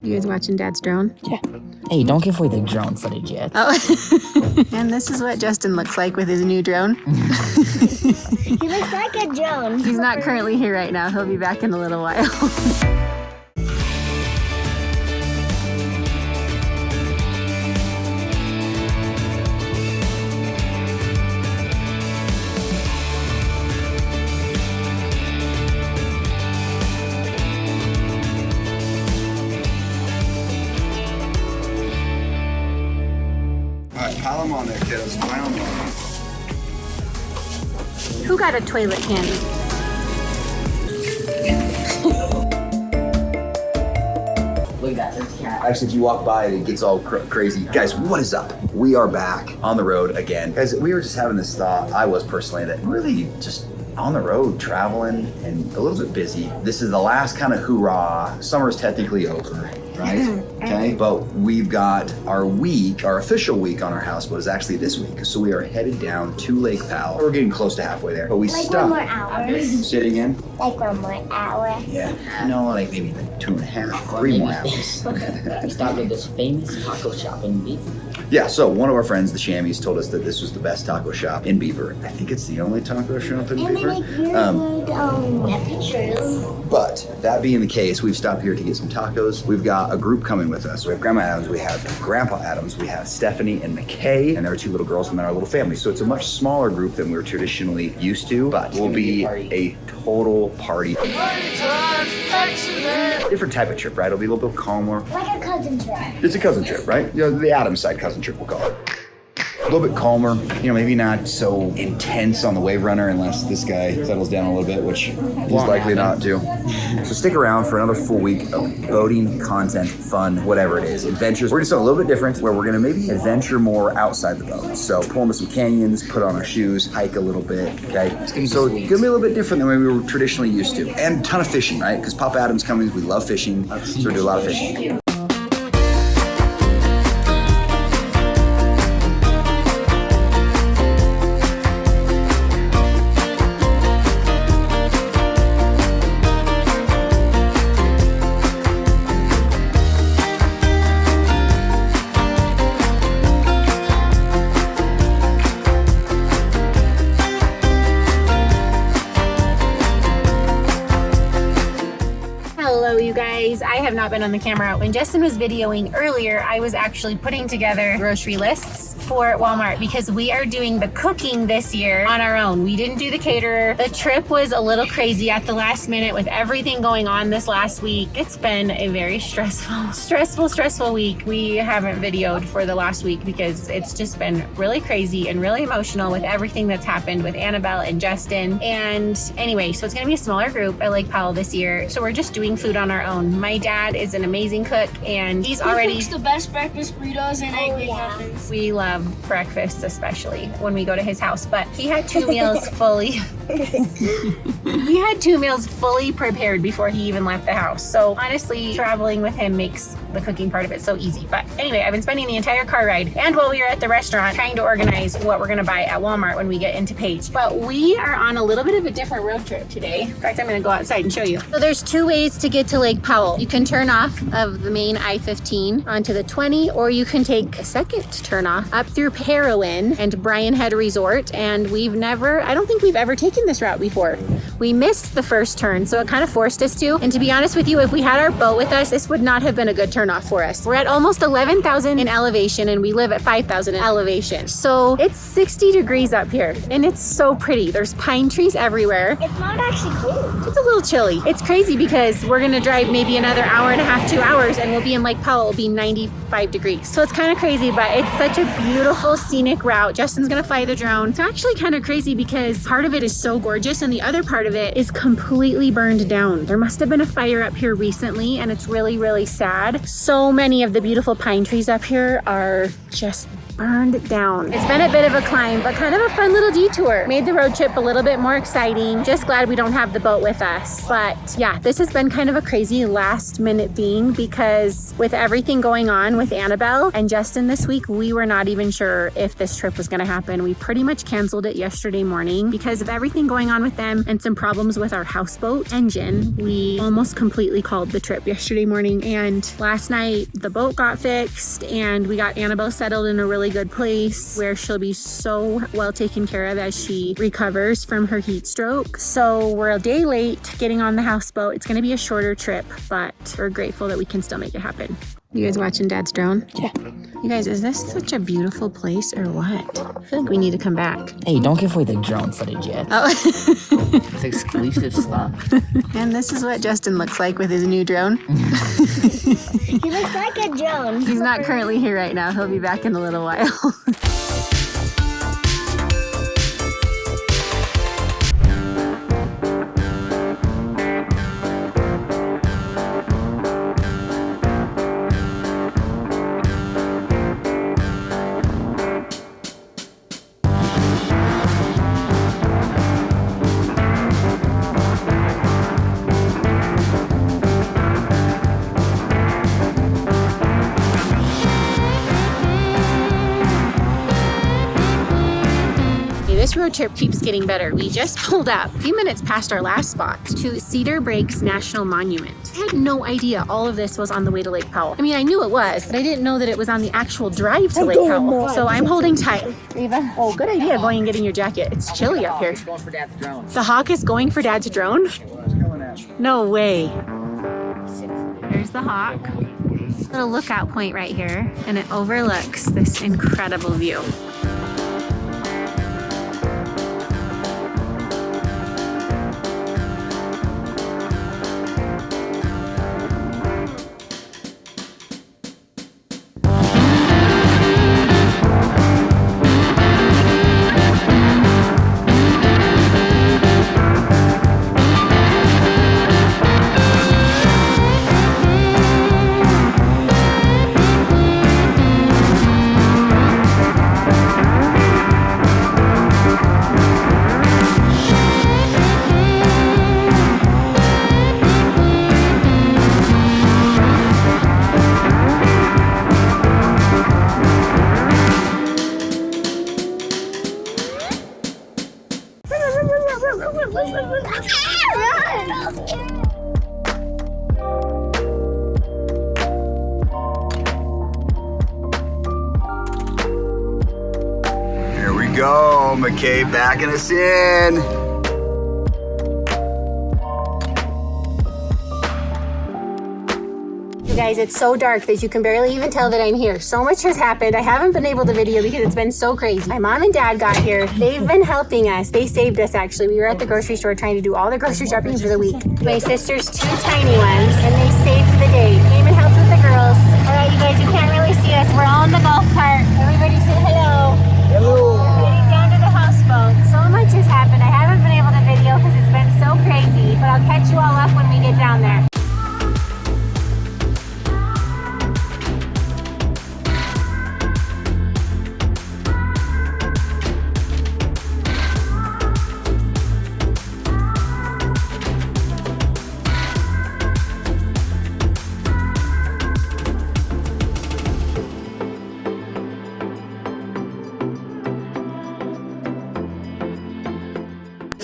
You guys watching Dad's drone? Yeah. Hey, don't give away the drone footage yet. Oh. And this is what Justin looks like with his new drone. He looks like a drone. He's not currently here right now. He'll be back in a little while. Pile them on there, kiddos. Pile them on. Who got a toilet candy? Look at that, there's a cat. Actually, if you walk by, it gets all crazy. Guys, what is up? We are back on the road again. Guys, we were just having this thought, I was personally, that really just on the road, traveling, and a little bit busy. This is the last kind of hoorah. Summer's technically over, right? Okay, but we've got our official week on our houseboat is actually this week. So we are headed down to Lake Powell. We're getting close to halfway there, but we Like stopped. 1 more hour. Say it again? Like 1 more hour. Yeah. No, like maybe like 2.5, 3 more hours. We stopped at this famous taco shop in Beaver. Yeah, so one of our friends, the Shammies, told us that this was the best taco shop in Beaver. I think it's the only taco shop in And they Beaver. make really good pictures. But that being the case, we've stopped here to get some tacos. We've got a group coming with us. We have Grandma Adams, we have Grandpa Adams, we have Stephanie and McKay, and there are 2 little girls and then our little family. So it's a much smaller group than we're traditionally used to, but will be a total party. Different type of trip, right? It'll be a little bit calmer. Like a cousin trip. It's a cousin trip, right? You know, the Adams side cousin trip, we'll call it. A little bit calmer, you know, maybe not so intense on the wave runner unless this guy settles down a little bit, which he's likely not to. So stick around for another full week of boating, content, fun, whatever it is, adventures. We're gonna do something a little bit different where we're gonna maybe adventure more outside the boat. So pull into some canyons, put on our shoes, hike a little bit, okay? So it's gonna be a little bit different than we were traditionally used to. And a ton of fishing, right? Because Papa Adams coming, we love fishing, so we do a lot of fishing. I have not been on the camera. When Justin was videoing earlier, I was actually putting together grocery lists for Walmart because we are doing the cooking this year on our own. We didn't do the caterer. The trip was a little crazy at the last minute with everything going on this last week. It's been a very stressful week. We haven't videoed for the last week because it's just been really crazy and really emotional with everything that's happened with Annabelle and Justin. And anyway, so it's gonna be a smaller group at Lake Powell this year. So we're just doing food on our own. My dad is an amazing cook and he cooks the best breakfast burritos and egg McMuffins. We love breakfast, especially when we go to his house, but he had 2 meals fully prepared before he even left the house. So honestly, traveling with him makes the cooking part of it so easy. But anyway, I've been spending the entire car ride and while we were at the restaurant trying to organize what we're gonna buy at Walmart when we get into Page. But we are on a little bit of a different road trip today. In fact, I'm gonna go outside and show you. So there's 2 ways to get to Lake Powell. You can turn off of the main I-15 onto the 20, or you can take a second turn off up through Parowan and Bryan Head Resort. And I don't think we've ever taken this route before. We missed the first turn, so it kind of forced us to. And to be honest with you, if we had our boat with us, this would not have been a good turn off for us. We're at almost 11,000 in elevation and we live at 5,000 in elevation. So it's 60 degrees up here and it's so pretty. There's pine trees everywhere. It's not actually cold. It's a little chilly. It's crazy because we're gonna drive maybe another hour and a half, 2 hours, and we'll be in Lake Powell. It'll be 95 degrees. So it's kind of crazy, but it's such a beautiful scenic route. Justin's gonna fly the drone. It's actually kind of crazy because part of it is so gorgeous and the other part of it is completely burned down. There must have been a fire up here recently and it's really, really sad. So many of the beautiful pine trees up here are just burned down. It's been a bit of a climb, but kind of a fun little detour. Made the road trip a little bit more exciting. Just glad we don't have the boat with us. But yeah, this has been kind of a crazy last minute thing because with everything going on with Annabelle and Justin this week, we were not even sure if this trip was gonna happen. We pretty much canceled it yesterday morning because of everything going on with them and some problems with our houseboat engine. We almost completely called the trip yesterday morning, and last night the boat got fixed and we got Annabelle settled in a really good place where she'll be so well taken care of as she recovers from her heat stroke. So we're a day late getting on the houseboat. It's gonna be a shorter trip, but we're grateful that we can still make it happen. You guys watching Dad's drone? Yeah. You guys, is this such a beautiful place or what? I feel like we need to come back. Hey, don't give away the drone footage yet. Oh. It's exclusive stuff. And this is what Justin looks like with his new drone. He looks like a drone. He's not currently here right now. He'll be back in a little while. This road trip keeps getting better. We just pulled up a few minutes past our last spot to Cedar Breaks National Monument. I had no idea all of this was on the way to Lake Powell. I mean, I knew it was, but I didn't know that it was on the actual drive to Lake Powell. So I'm holding tight. Ava, oh, good idea going and getting your jacket. It's chilly up here. Going for Dad's drone. The Hawk is going for Dad's drone? No way. There's the Hawk. Little lookout point right here, and it overlooks this incredible view. Here we go, McKay backing us in. You guys, it's so dark that you can barely even tell that I'm here. So much has happened. I haven't been able to video because it's been so crazy. My mom and dad got here. They've been helping us. They saved us, actually. We were at the grocery store trying to do all the grocery shopping for the week. My sister's two tiny ones, and they saved the day. Came and helped with the girls. All right, you guys, you can't really see us. We're all in the golf cart. Everybody say hello. Hello. We're getting down to the houseboat. So much has happened. I haven't been able to video because it's been so crazy, but I'll catch you all up when we get down there.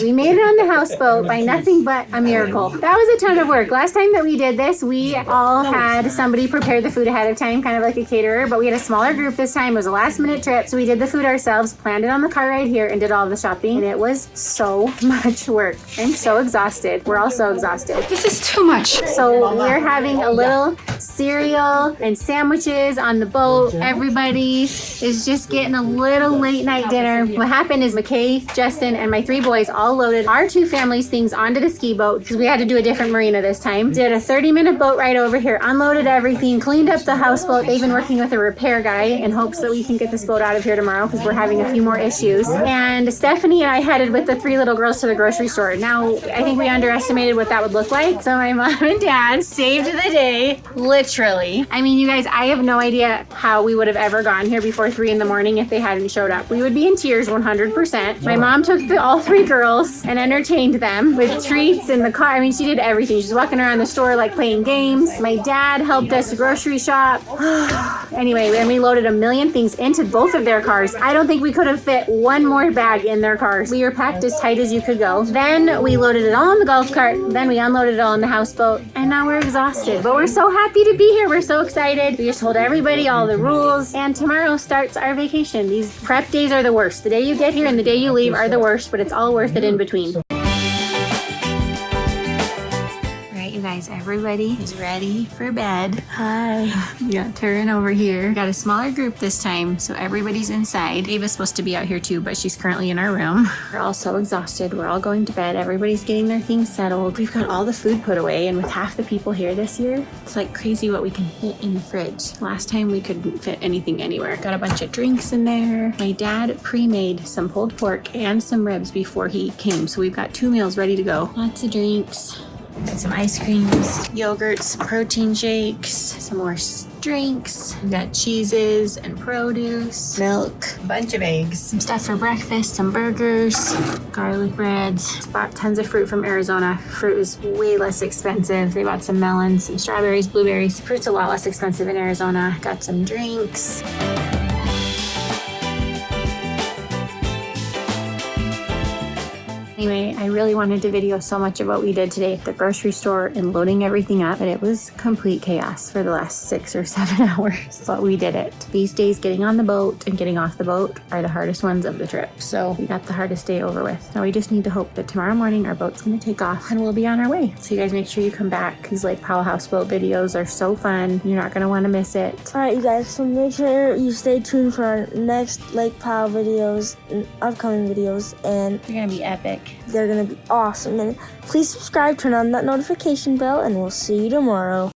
We made it on the houseboat by nothing but a miracle. That was a ton of work. Last time that we did this, we all had somebody prepare the food ahead of time, kind of like a caterer, but we had a smaller group this time. It was a last minute trip, so we did the food ourselves, planned it on the car ride here, and did all the shopping, and it was so much work. I'm so exhausted. We're all so exhausted. This is too much. So we're having a little cereal and sandwiches on the boat. Everybody is just getting a little late night dinner. What happened is McKay, Justin, and my three boys all loaded our two families' things onto the ski boat because we had to do a different marina this time. Did a 30-minute boat ride over here, unloaded everything, cleaned up the houseboat. They've been working with a repair guy in hopes that we can get this boat out of here tomorrow because we're having a few more issues. And Stephanie and I headed with the three little girls to the grocery store. Now, I think we underestimated what that would look like. So my mom and dad saved the day, literally. I mean, you guys, I have no idea how we would have ever gone here before 3 in the morning if they hadn't showed up. We would be in tears 100%. My mom took all 3 girls and entertained them with treats in the car. I mean, she did everything. She's walking around the store like playing games. My dad helped us grocery shop. Anyway, then we loaded a million things into both of their cars. I don't think we could have fit one more bag in their cars. We were packed as tight as you could go. Then we loaded it all in the golf cart. Then we unloaded it all in the houseboat. And now we're exhausted. But we're so happy to be here. We're so excited. We just told everybody all the rules. And tomorrow starts our vacation. These prep days are the worst. The day you get here and the day you leave are the worst, but it's all worth it in between. You guys, everybody is ready for bed. Hi. We got Turin over here. Got a smaller group this time, so everybody's inside. Ava's supposed to be out here too, but she's currently in our room. We're all so exhausted. We're all going to bed. Everybody's getting their things settled. We've got all the food put away, and with half the people here this year, it's like crazy what we can fit in the fridge. Last time we couldn't fit anything anywhere. Got a bunch of drinks in there. My dad pre-made some pulled pork and some ribs before he came, so we've got 2 meals ready to go. Lots of drinks. Got some ice creams, yogurts, protein shakes, some more drinks. We got cheeses and produce, milk, a bunch of eggs, some stuff for breakfast, some burgers, garlic breads. Bought tons of fruit from Arizona. Fruit is way less expensive. They bought some melons, some strawberries, blueberries. Fruit's a lot less expensive in Arizona. Got some drinks. Anyway, I really wanted to video so much of what we did today at the grocery store and loading everything up, but it was complete chaos for the last 6 or 7 hours, but we did it. These days, getting on the boat and getting off the boat are the hardest ones of the trip, so we got the hardest day over with. Now we just need to hope that tomorrow morning our boat's gonna take off and we'll be on our way. So you guys make sure you come back. These Lake Powell houseboat videos are so fun. You're not gonna wanna miss it. Alright, you guys, so make sure you stay tuned for our next Lake Powell videos, and upcoming videos, and They're gonna be epic. they're gonna be awesome. And please subscribe, turn on that notification bell, and we'll see you tomorrow.